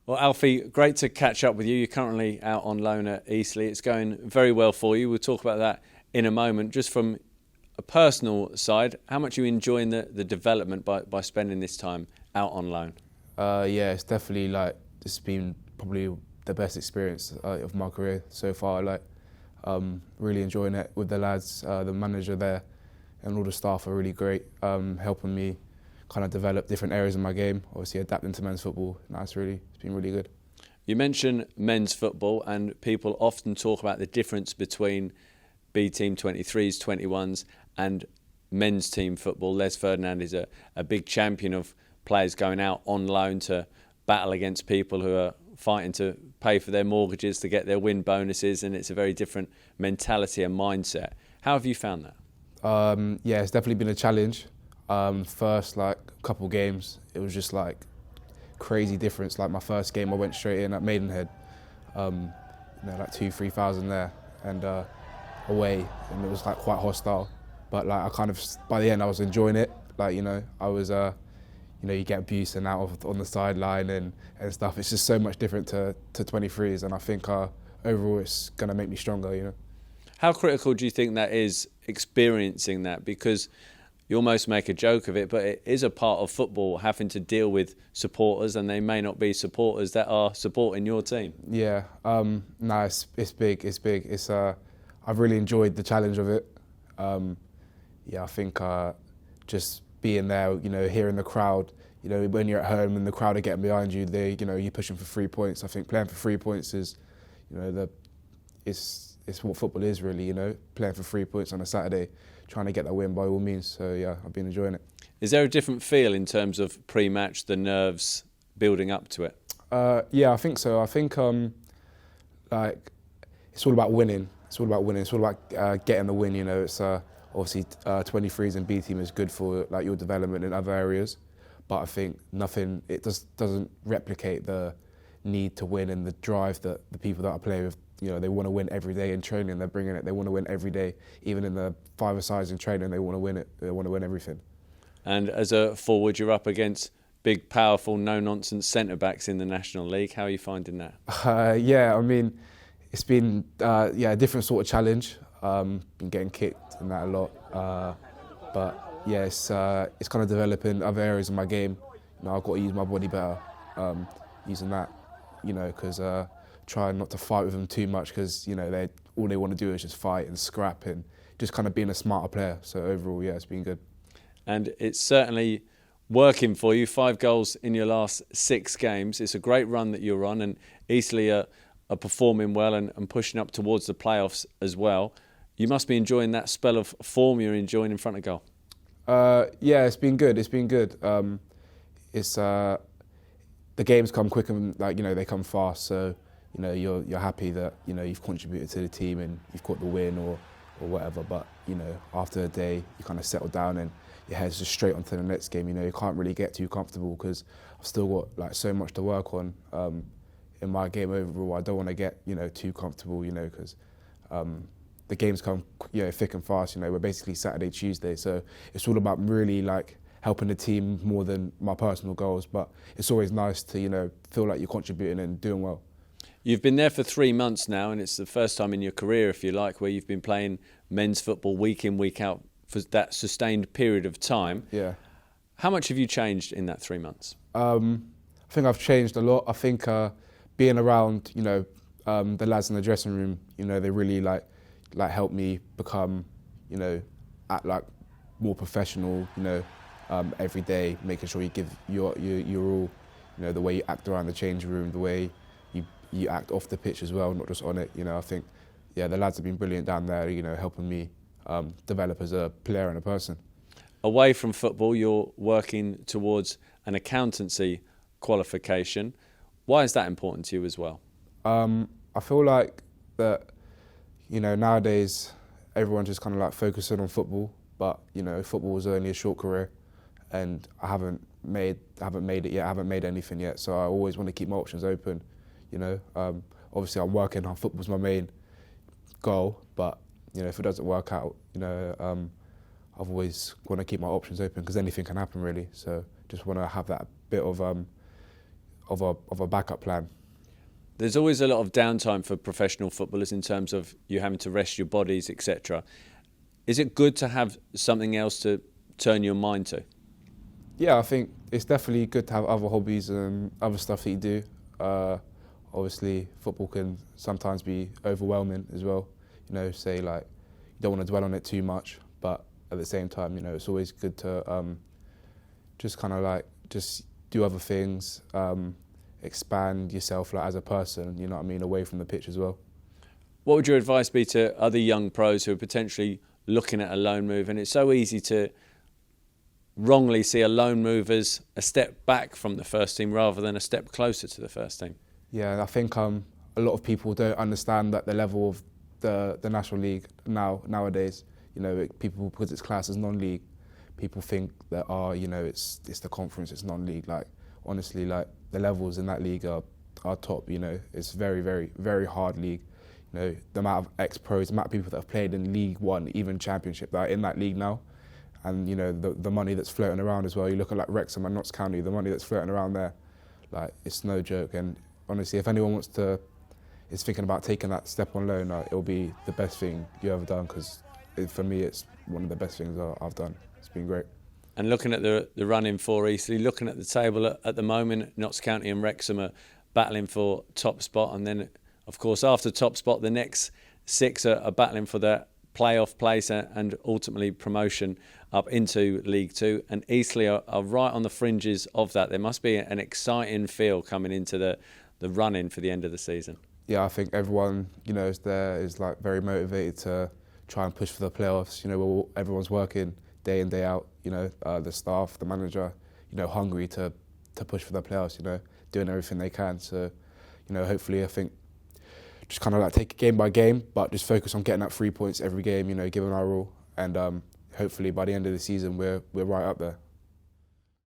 Well, Alfie, great to catch up with you. You're currently out on loan at Eastleigh. It's going very well for you. We'll talk about that in a moment. Just from a personal side, how much are you enjoying the development by spending this time out on loan? Yeah, it's definitely it's been probably the best experience of my career so far. Really enjoying it with the lads, the manager there, and all the staff are really great, helping me kind of develop different areas of my game. Obviously, adapting to men's football. It's been really good. You mentioned men's football, and people often talk about the difference between B Team 23s, 21s, and men's team football. Les Ferdinand is a big champion of players going out on loan to battle against people who are fighting to pay for their mortgages, to get their win bonuses, and it's a very different mentality and mindset. How have you found that? Yeah, it's definitely been a challenge. First couple games, it was just crazy difference. My first game, I went straight in at Maidenhead, 2,000-3,000 there, and away, and it was quite hostile. But I kind of, by the end, I was enjoying it. I was, you get abuse and out on the sideline and stuff. It's just so much different to 23s, and I think overall it's gonna make me stronger. How critical do you think that is, experiencing that? Because you almost make a joke of it, but it is a part of football, having to deal with supporters, and they may not be supporters that are supporting your team. Yeah, no, it's big. It's big. I've really enjoyed the challenge of it. Yeah, I think just being there, hearing the crowd, when you're at home and the crowd are getting behind you, you're pushing for 3 points. I think playing for 3 points is, it's what football is really. Playing for 3 points on a Saturday, trying to get that win by all means. So yeah, I've been enjoying it. Is there a different feel in terms of pre-match, the nerves building up to it? Yeah, I think so. I think it's all about winning. It's all about winning. It's all about getting the win. It's obviously 23s and B team is good for your development in other areas, but I think it doesn't replicate the need to win and the drive that the people that I play with. They want to win every day in training. They're bringing it. They want to win every day, even in the five-a-sides in training. They want to win it. They want to win everything. And as a forward, you're up against big, powerful, no-nonsense centre-backs in the National League. How are you finding that? Yeah, I mean, it's been a different sort of challenge. Been getting kicked and that a lot, but yeah, it's kind of developing other areas of my game. I've got to use my body better, using that, because trying not to fight with them too much, because all they want to do is just fight and scrap and just kind of being a smarter player. So overall, yeah, it's been good. And it's certainly working for you. 5 goals in your last 6 games. It's a great run that you're on, and Eastleigh are performing well and pushing up towards the playoffs as well. You must be enjoying that spell of form you're enjoying in front of goal. Yeah, it's been good. It's been good. It's the games come quick and they come fast. So you're happy that you've contributed to the team and you've got the win or whatever. But after the day, you kind of settle down and your head's just straight onto the next game. You can't really get too comfortable because I've still got so much to work on in my game overall. I don't want to get too comfortable, because the games come thick and fast. We're basically Saturday, Tuesday, so it's all about really helping the team more than my personal goals. But it's always nice to feel like you're contributing and doing well. You've been there for 3 months now, and it's the first time in your career, if you like, where you've been playing men's football week in, week out for that sustained period of time. Yeah. How much have you changed in that 3 months? I think I've changed a lot. I think being around, the lads in the dressing room, they really help me become, act more professional, every day, making sure you give your all, the way you act around the changing room, the way you act off the pitch as well, not just on it. I think, the lads have been brilliant down there, helping me develop as a player and a person. Away from football, you're working towards an accountancy qualification. Why is that important to you as well? I feel like that, nowadays everyone's just kind of focusing on football, but football is only a short career, and I haven't made it yet. I haven't made anything yet, so I always want to keep my options open. Obviously I'm working hard. Football's my main goal, but if it doesn't work out, I've always want to keep my options open because anything can happen really. So just want to have that bit of of a backup plan. There's always a lot of downtime for professional footballers in terms of you having to rest your bodies, etc. Is it good to have something else to turn your mind to? Yeah, I think it's definitely good to have other hobbies and other stuff that you do. Obviously, football can sometimes be overwhelming as well. You know, say like you don't want to dwell on it too much, but at the same time, you know, it's always good to just kind of like just do other things, expand yourself like as a person. You know what I mean, away from the pitch as well. What would your advice be to other young pros who are potentially looking at a loan move? And it's so easy to wrongly see a loan move as a step back from the first team rather than a step closer to the first team. Yeah, I think a lot of people don't understand that the level of the National League nowadays. You know, people, because it's classed as non-league, people think that you know, it's the conference, it's non-league. Like honestly, like the levels in that league are top. You know, it's very, very, very hard league. You know, the amount of ex-pros, the amount of people that have played in League One, even Championship, that are in that league now. And you know, the money that's floating around as well. You look at like Wrexham and Notts County, the money that's floating around there, like it's no joke. And honestly, if anyone is thinking about taking that step on loan, it'll be the best thing you ever done, because for me, it's one of the best things I've done. It's been great. And looking at the run-in for Eastleigh, looking at the table at the moment, Notts County and Wrexham are battling for top spot, and then, of course, after top spot, the next 6 are battling for their playoff place and ultimately promotion up into League Two. And Eastleigh are right on the fringes of that. There must be an exciting feel coming into the run-in for the end of the season. Yeah, I think everyone, you know, is like very motivated to try and push for the playoffs. You know, everyone's working day in, day out. You know, the staff, the manager, you know, hungry to push for the playoffs. You know, doing everything they can. So, you know, hopefully, I think just kind of like take it game by game, but just focus on getting that 3 points every game. You know, giving our all, and hopefully by the end of the season we're right up there.